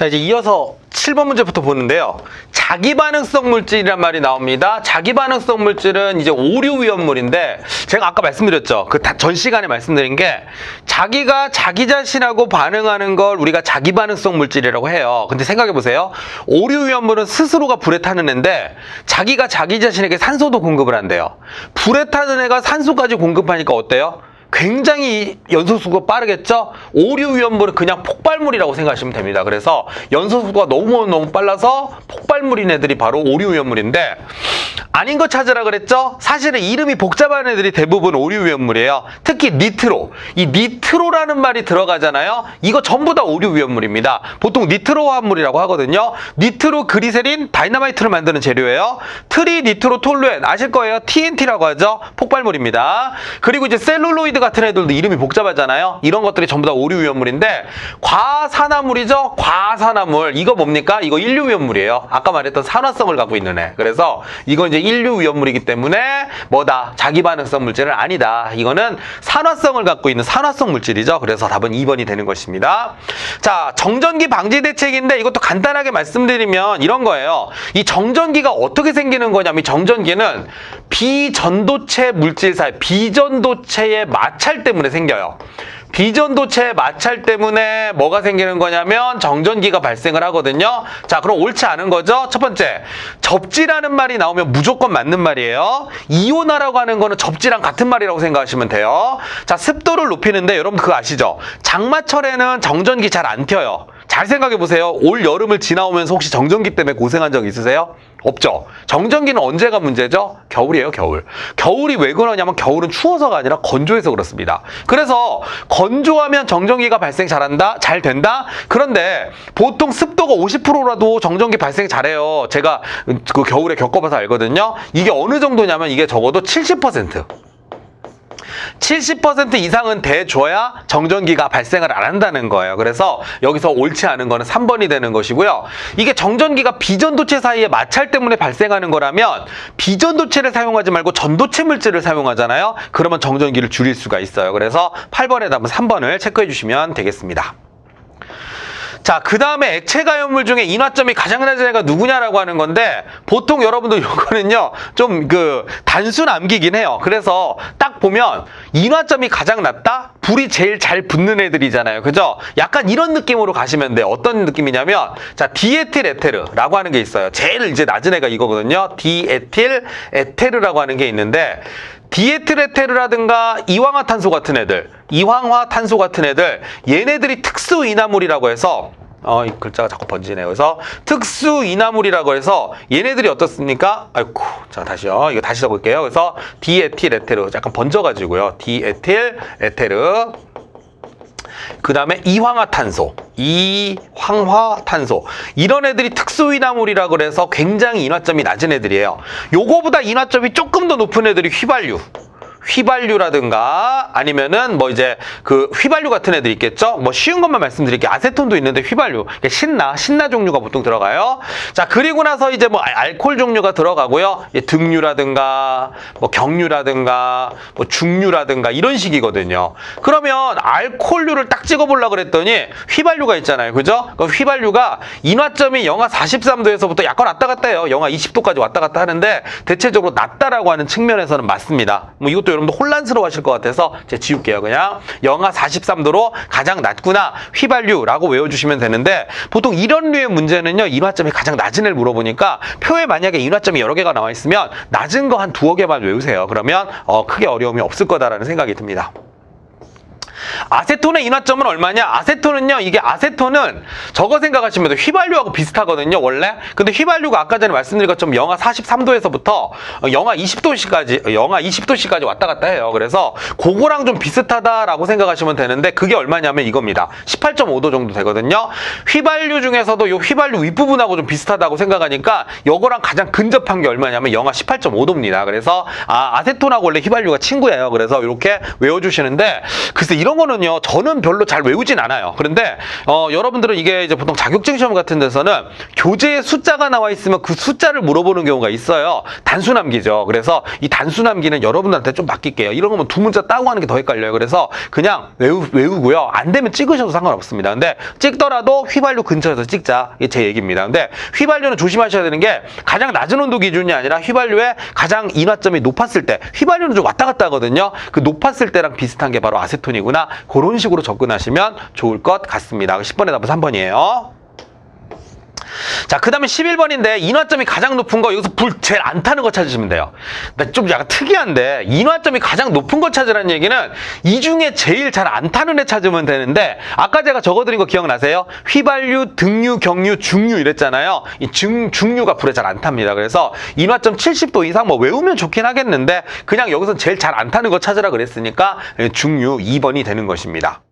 자, 이제 이어서 7번 문제부터 보는데요. 자기반응성 물질이란 말이 나옵니다. 자기반응성 물질은 이제 오류 위험물인데, 제가 아까 말씀드렸죠. 그 전 시간에 말씀드린 게, 자기가 자기 자신하고 반응하는 걸 우리가 자기반응성 물질이라고 해요. 근데 생각해 보세요. 오류 위험물은 스스로가 불에 타는 애인데, 자기가 자기 자신에게 산소도 공급을 한대요. 불에 타는 애가 산소까지 공급하니까 어때요? 굉장히 연소速도가 빠르겠죠? 오류 위험물은 그냥 폭발물이라고 생각하시면 됩니다. 그래서 연소速도가 너무 빨라서 폭발물인 애들이 바로 오류 위험물인데, 아닌 거 찾으라 그랬죠? 사실은 이름이 복잡한 애들이 대부분 오류 위험물이에요. 특히 니트로. 이 니트로라는 말이 들어가잖아요. 이거 전부 다 오류 위험물입니다. 보통 니트로 화합물이라고 하거든요. 니트로 그리세린, 다이너마이트를 만드는 재료예요. 트리 니트로 톨루엔 아실 거예요. TNT라고 하죠. 폭발물입니다. 그리고 이제 셀룰로이드 같은 애들도 이름이 복잡하잖아요. 이런 것들이 전부 다 오류 위험물인데, 과산화물이죠. 과산화물. 이거 뭡니까? 이거 인류 위험물이에요. 아까 말했던 산화성을 갖고 있는 애. 그래서 이건 이제 인류 위험물이기 때문에 뭐다? 자기반응성 물질은 아니다. 이거는 산화성을 갖고 있는 산화성 물질이죠. 그래서 답은 2번이 되는 것입니다. 자, 정전기 방지 대책인데 이것도 간단하게 말씀드리면 이런 거예요. 이 정전기가 어떻게 생기는 거냐면, 이 정전기는 비전도체 물질 사이, 비전도체의 마찰 때문에 생겨요. 비전도체의 마찰 때문에 뭐가 생기는 거냐면 정전기가 발생을 하거든요. 자, 그럼 옳지 않은 거죠? 첫 번째, 접지라는 말이 나오면 무조건 맞는 말이에요. 이온화라고 하는 거는 접지랑 같은 말이라고 생각하시면 돼요. 자, 습도를 높이는데 여러분 그거 아시죠? 장마철에는 정전기 잘 안 튀어요. 잘 생각해 보세요. 올 여름을 지나오면서 혹시 정전기 때문에 고생한 적 있으세요? 없죠. 정전기는 언제가 문제죠? 겨울이에요, 겨울. 겨울이 왜 그러냐면 겨울은 추워서가 아니라 건조해서 그렇습니다. 그래서 건조하면 정전기가 발생 잘한다? 잘 된다? 그런데 보통 습도가 50%라도 정전기 발생 잘해요. 제가 그 겨울에 겪어봐서 알거든요. 이게 어느 정도냐면 이게 적어도 70%. 70% 이상은 돼줘야 정전기가 발생을 안 한다는 거예요. 그래서 여기서 옳지 않은 거는 3번이 되는 것이고요. 이게 정전기가 비전도체 사이에 마찰 때문에 발생하는 거라면 비전도체를 사용하지 말고 전도체 물질을 사용하잖아요. 그러면 정전기를 줄일 수가 있어요. 그래서 8번에 답은 3번을 체크해 주시면 되겠습니다. 자, 그 다음에 액체 가연물 중에 인화점이 가장 낮은 애가 누구냐라고 하는 건데, 보통 여러분들 이거는요 좀 단순 암기긴 해요. 그래서 딱 보면 인화점이 가장 낮다? 불이 제일 잘 붙는 애들이잖아요. 그죠? 약간 이런 느낌으로 가시면 돼요. 어떤 느낌이냐면, 자, 디에틸 에테르라고 하는 게 있어요. 제일 이제 낮은 애가 이거거든요. 디에틸 에테르라고 하는 게 있는데, 디에틸에테르라든가 이황화탄소 같은 애들, 얘네들이 특수 인화물이라고 해서, 이 글자가 자꾸 번지네요. 그래서 특수 인화물이라고 해서 얘네들이 어떻습니까? 아이고, 자, 다시요. 이거 다시 적을게요. 그래서 디에틸에테르, 약간 번져가지고요. 디에틸에테르. 그 다음에 이황화탄소. 이런 애들이 특수인화물이라 그래서 굉장히 인화점이 낮은 애들이에요. 요거보다 인화점이 조금 더 높은 애들이 휘발유라든가 아니면은 뭐 이제 그 휘발유 같은 애들 있겠죠? 뭐 쉬운 것만 말씀드릴게요. 아세톤도 있는데 휘발유, 신나 종류가 보통 들어가요. 자, 그리고 나서 이제 뭐 알코올 종류가 들어가고요. 등유라든가 뭐 경유라든가 뭐 중유라든가 이런 식이거든요. 그러면 알코올류를 딱 찍어보려고 그랬더니 휘발유가 있잖아요. 그죠? 그 휘발유가 인화점이 영하 43도에서부터 약간 왔다 갔다 해요. 영하 20도까지 왔다 갔다 하는데 대체적으로 낮다라고 하는 측면에서는 맞습니다. 뭐 이것도 여러분들 혼란스러워 하실 것 같아서 제가 지울게요. 그냥 영하 43도로 가장 낮구나, 휘발유라고 외워주시면 되는데, 보통 이런 류의 문제는요 인화점이 가장 낮은 애를 물어보니까 표에 만약에 인화점이 여러 개가 나와 있으면 낮은 거 한 두어 개만 외우세요. 그러면 크게 어려움이 없을 거다라는 생각이 듭니다. 아세톤의 인화점은 얼마냐? 아세톤은요, 이게 아세톤은 저거 생각하시면 돼요. 휘발유하고 비슷하거든요, 원래. 근데 휘발유가 아까 전에 말씀드린 것처럼 영하 43도에서부터 영하 20도씨까지 왔다 갔다 해요. 그래서 그거랑 좀 비슷하다라고 생각하시면 되는데, 그게 얼마냐면 이겁니다. 18.5도 정도 되거든요. 휘발유 중에서도 요 휘발유 윗부분하고 좀 비슷하다고 생각하니까 요거랑 가장 근접한 게 얼마냐면 영하 18.5도입니다. 그래서 아세톤하고 원래 휘발유가 친구예요. 그래서 이렇게 외워주시는데, 글쎄 이런 이런 거는요, 저는 별로 잘 외우진 않아요. 그런데 여러분들은 이게 이제 보통 자격증 시험 같은 데서는 교재에 숫자가 나와 있으면 그 숫자를 물어보는 경우가 있어요. 단순암기죠. 그래서 이 단순암기는 여러분들한테 좀 맡길게요. 이런 거면 두 문자 따고 하는 게 더 헷갈려요. 그래서 그냥 외우고요. 안 되면 찍으셔도 상관없습니다. 근데 찍더라도 휘발유 근처에서 찍자. 이게 제 얘기입니다. 근데 휘발유는 조심하셔야 되는 게 가장 낮은 온도 기준이 아니라 휘발유의 가장 인화점이 높았을 때, 휘발유는 좀 왔다 갔다 하거든요. 그 높았을 때랑 비슷한 게 바로 아세톤이구나. 그런 식으로 접근하시면 좋을 것 같습니다. 10번의 답은 3번이에요. 자, 그 다음에 11번인데 인화점이 가장 높은 거, 여기서 불 제일 안 타는 거 찾으시면 돼요. 좀 약간 특이한데 인화점이 가장 높은 거 찾으라는 얘기는 이 중에 제일 잘 안 타는 애 찾으면 되는데, 아까 제가 적어드린 거 기억나세요? 휘발유, 등유, 경유, 중유 이랬잖아요. 이 중유가 불에 잘 안 탑니다. 그래서 인화점 70도 이상 뭐 외우면 좋긴 하겠는데 그냥 여기서 제일 잘 안 타는 거 찾으라 그랬으니까 중유 2번이 되는 것입니다.